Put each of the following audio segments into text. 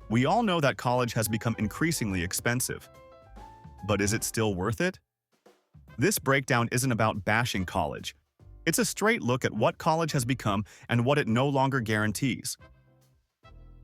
We all know that college has become increasingly expensive. But is it still worth it? This breakdown isn't about bashing college. It's a straight look at what college has become and what it no longer guarantees.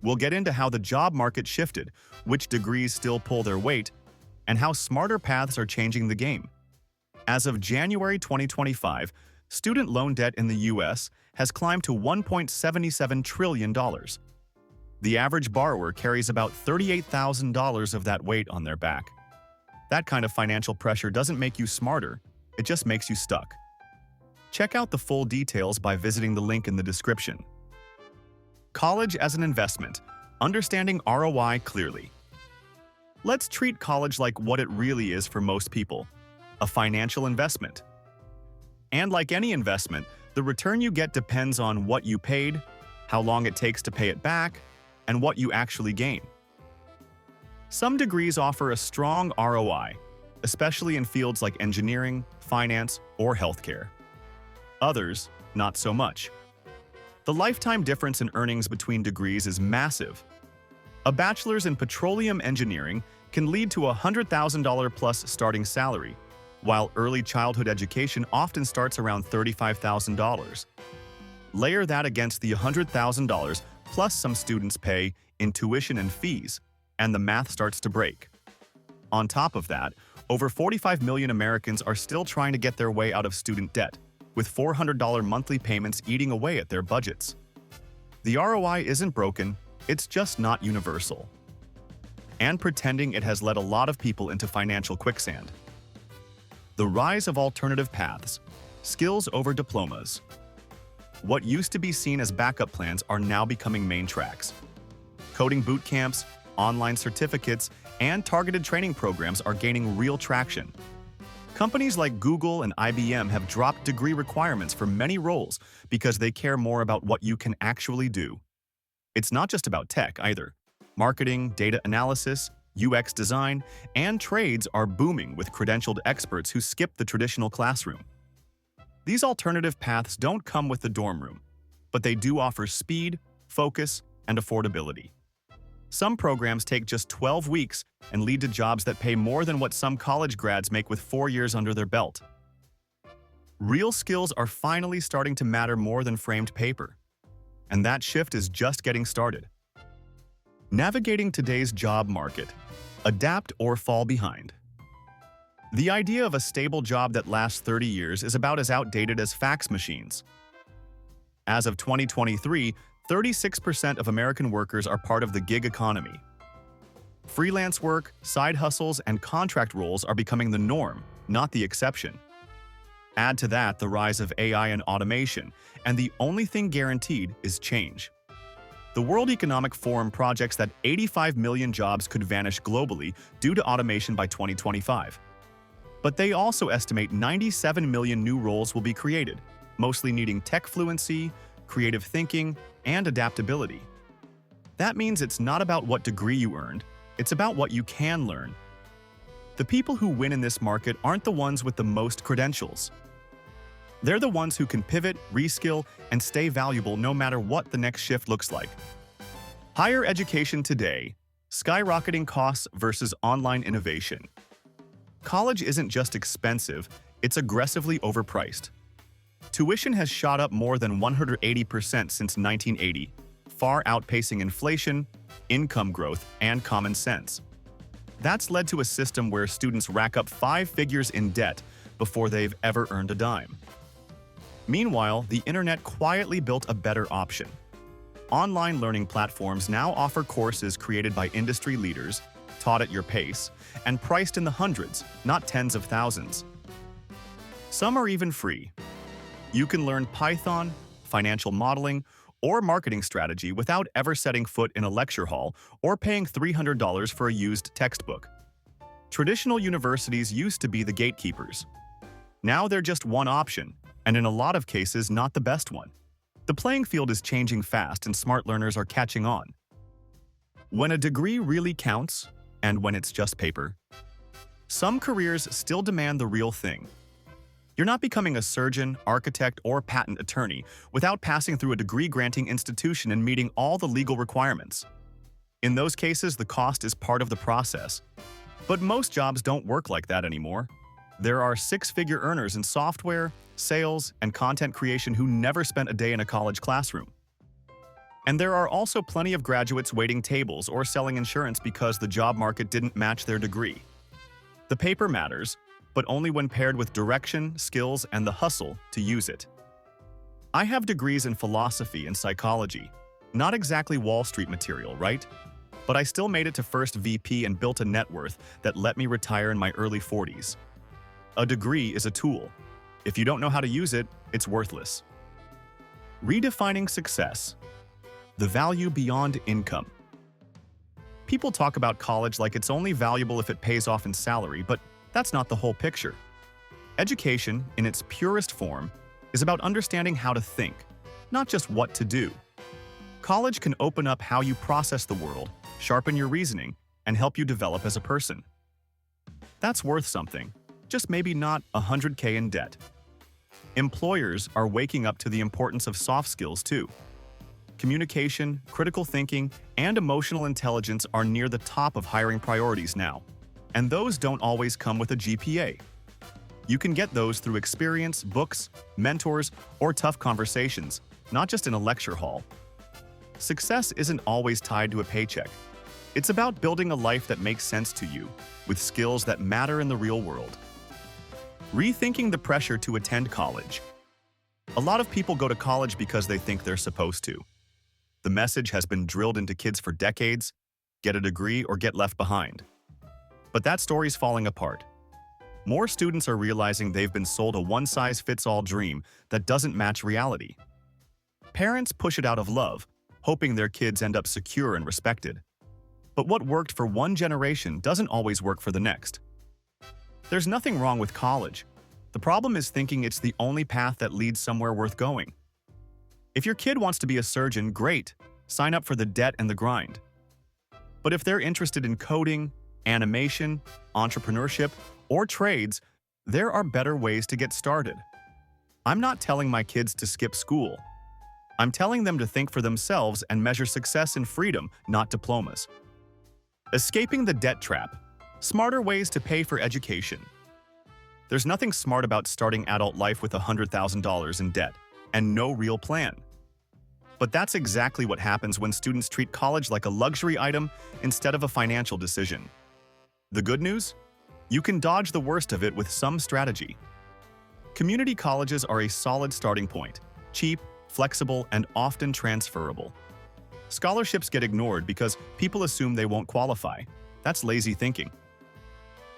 We'll get into how the job market shifted, which degrees still pull their weight, and how smarter paths are changing the game. As of January 2025, student loan debt in the US has climbed to $1.77 trillion. The average borrower carries about $38,000 of that weight on their back. That kind of financial pressure doesn't make you smarter, it just makes you stuck. Check out the full details by visiting the link in the description. College as an investment, understanding ROI clearly. Let's treat college like what it really is for most people, a financial investment. And like any investment, the return you get depends on what you paid, how long it takes to pay it back, and what you actually gain. Some degrees offer a strong ROI, especially in fields like engineering, finance, or healthcare. Others, not so much. The lifetime difference in earnings between degrees is massive. A bachelor's in petroleum engineering can lead to a $100,000 plus starting salary, while early childhood education often starts around $35,000. Layer that against the $100,000 plus some students pay in tuition and fees, and the math starts to break. On top of that, over 45 million Americans are still trying to get their way out of student debt, with $400 monthly payments eating away at their budgets. The ROI isn't broken, it's just not universal. And pretending it has led a lot of people into financial quicksand. The rise of alternative paths, skills over diplomas. What used to be seen as backup plans are now becoming main tracks. Coding boot camps, online certificates, and targeted training programs are gaining real traction. Companies like Google and IBM have dropped degree requirements for many roles because they care more about what you can actually do. It's not just about tech either. Marketing, data analysis, UX design, and trades are booming with credentialed experts who skip the traditional classroom. These alternative paths don't come with the dorm room, but they do offer speed, focus, and affordability. Some programs take just 12 weeks and lead to jobs that pay more than what some college grads make with 4 years under their belt. Real skills are finally starting to matter more than framed paper, and that shift is just getting started. Navigating today's job market, adapt or fall behind. The idea of a stable job that lasts 30 years is about as outdated as fax machines. As of 2023, 36% of American workers are part of the gig economy. Freelance work, side hustles, and contract roles are becoming the norm, not the exception. Add to that the rise of AI and automation, and the only thing guaranteed is change. The World Economic Forum projects that 85 million jobs could vanish globally due to automation by 2025. But they also estimate 97 million new roles will be created, mostly needing tech fluency, creative thinking, and adaptability. That means it's not about what degree you earned, it's about what you can learn. The people who win in this market aren't the ones with the most credentials. They're the ones who can pivot, reskill, and stay valuable no matter what the next shift looks like. Higher education today, skyrocketing costs versus online innovation. College isn't just expensive, it's aggressively overpriced. Tuition has shot up more than 180% since 1980, far outpacing inflation, income growth, and common sense. That's led to a system where students rack up 5 figures in debt before they've ever earned a dime. Meanwhile, the internet quietly built a better option. Online learning platforms now offer courses created by industry leaders, taught at your pace, and priced in the hundreds, not tens of thousands. Some are even free. You can learn Python, financial modeling, or marketing strategy without ever setting foot in a lecture hall or paying $300 for a used textbook. Traditional universities used to be the gatekeepers. Now they're just one option, and in a lot of cases, not the best one. The playing field is changing fast and smart learners are catching on. When a degree really counts, and when it's just paper, some careers still demand the real thing. You're not becoming a surgeon, architect, or patent attorney without passing through a degree-granting institution and meeting all the legal requirements. In those cases, the cost is part of the process. But most jobs don't work like that anymore. There are six-figure earners in software, sales, and content creation who never spent a day in a college classroom. And there are also plenty of graduates waiting tables or selling insurance because the job market didn't match their degree. The paper matters, but only when paired with direction, skills, and the hustle to use it. I have degrees in philosophy and psychology. Not exactly Wall Street material, right? But I still made it to first VP and built a net worth that let me retire in my early 40s. A degree is a tool. If you don't know how to use it, it's worthless. Redefining success. The value beyond income. People talk about college like it's only valuable if it pays off in salary, but that's not the whole picture. Education, in its purest form, is about understanding how to think, not just what to do. College can open up how you process the world, sharpen your reasoning, and help you develop as a person. That's worth something, just maybe not $100K in debt. Employers are waking up to the importance of soft skills too. Communication, critical thinking, and emotional intelligence are near the top of hiring priorities now, and those don't always come with a GPA. You can get those through experience, books, mentors, or tough conversations, not just in a lecture hall. Success isn't always tied to a paycheck. It's about building a life that makes sense to you, with skills that matter in the real world. Rethinking the pressure to attend college. A lot of people go to college because they think they're supposed to. The message has been drilled into kids for decades: get a degree or get left behind. But that story's falling apart. More students are realizing they've been sold a one-size-fits-all dream that doesn't match reality. Parents push it out of love, hoping their kids end up secure and respected. But what worked for one generation doesn't always work for the next. There's nothing wrong with college. The problem is thinking it's the only path that leads somewhere worth going. If your kid wants to be a surgeon, great. Sign up for the debt and the grind. But if they're interested in coding, animation, entrepreneurship, or trades, there are better ways to get started. I'm not telling my kids to skip school. I'm telling them to think for themselves and measure success in freedom, not diplomas. Escaping the debt trap. Smarter ways to pay for education. There's nothing smart about starting adult life with $100,000 in debt and no real plan. But that's exactly what happens when students treat college like a luxury item instead of a financial decision. The good news? You can dodge the worst of it with some strategy. Community colleges are a solid starting point, cheap, flexible, and often transferable. Scholarships get ignored because people assume they won't qualify. That's lazy thinking.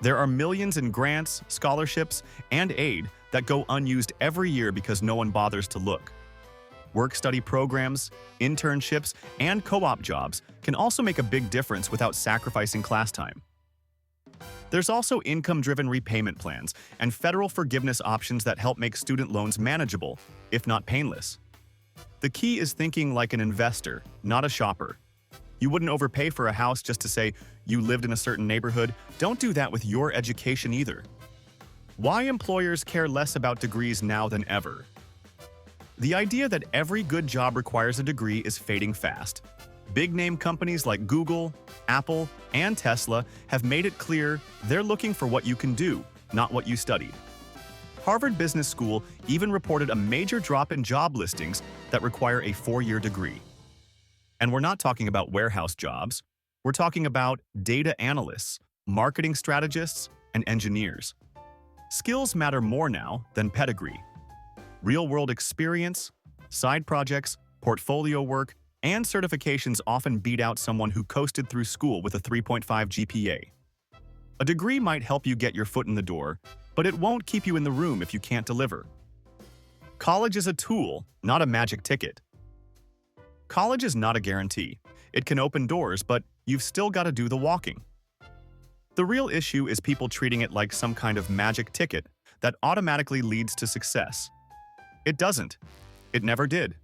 There are millions in grants, scholarships, and aid that go unused every year because no one bothers to look. Work-study programs, internships, and co-op jobs can also make a big difference without sacrificing class time. There's also income-driven repayment plans and federal forgiveness options that help make student loans manageable, if not painless. The key is thinking like an investor, not a shopper. You wouldn't overpay for a house just to say you lived in a certain neighborhood. Don't do that with your education either. Why employers care less about degrees now than ever? The idea that every good job requires a degree is fading fast. Big-name companies like Google, Apple, and Tesla have made it clear they're looking for what you can do, not what you studied. Harvard Business School even reported a major drop in job listings that require a 4-year degree. And we're not talking about warehouse jobs. We're talking about data analysts, marketing strategists, and engineers. Skills matter more now than pedigree. Real-world experience, side projects, portfolio work, and certifications often beat out someone who coasted through school with a 3.5 GPA. A degree might help you get your foot in the door, but it won't keep you in the room if you can't deliver. College is a tool, not a magic ticket. College is not a guarantee. It can open doors, but you've still got to do the walking. The real issue is people treating it like some kind of magic ticket that automatically leads to success. It doesn't. It never did.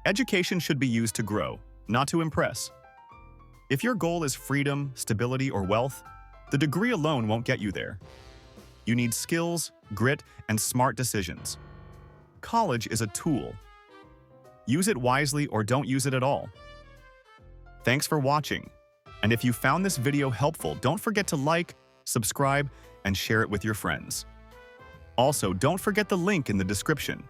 Education should be used to grow, not to impress. If your goal is freedom, stability, or wealth, the degree alone won't get you there. You need skills, grit, and smart decisions. College is a tool. Use it wisely or don't use it at all. Thanks for watching. And if you found this video helpful, don't forget to like, subscribe, and share it with your friends. Also, don't forget the link in the description.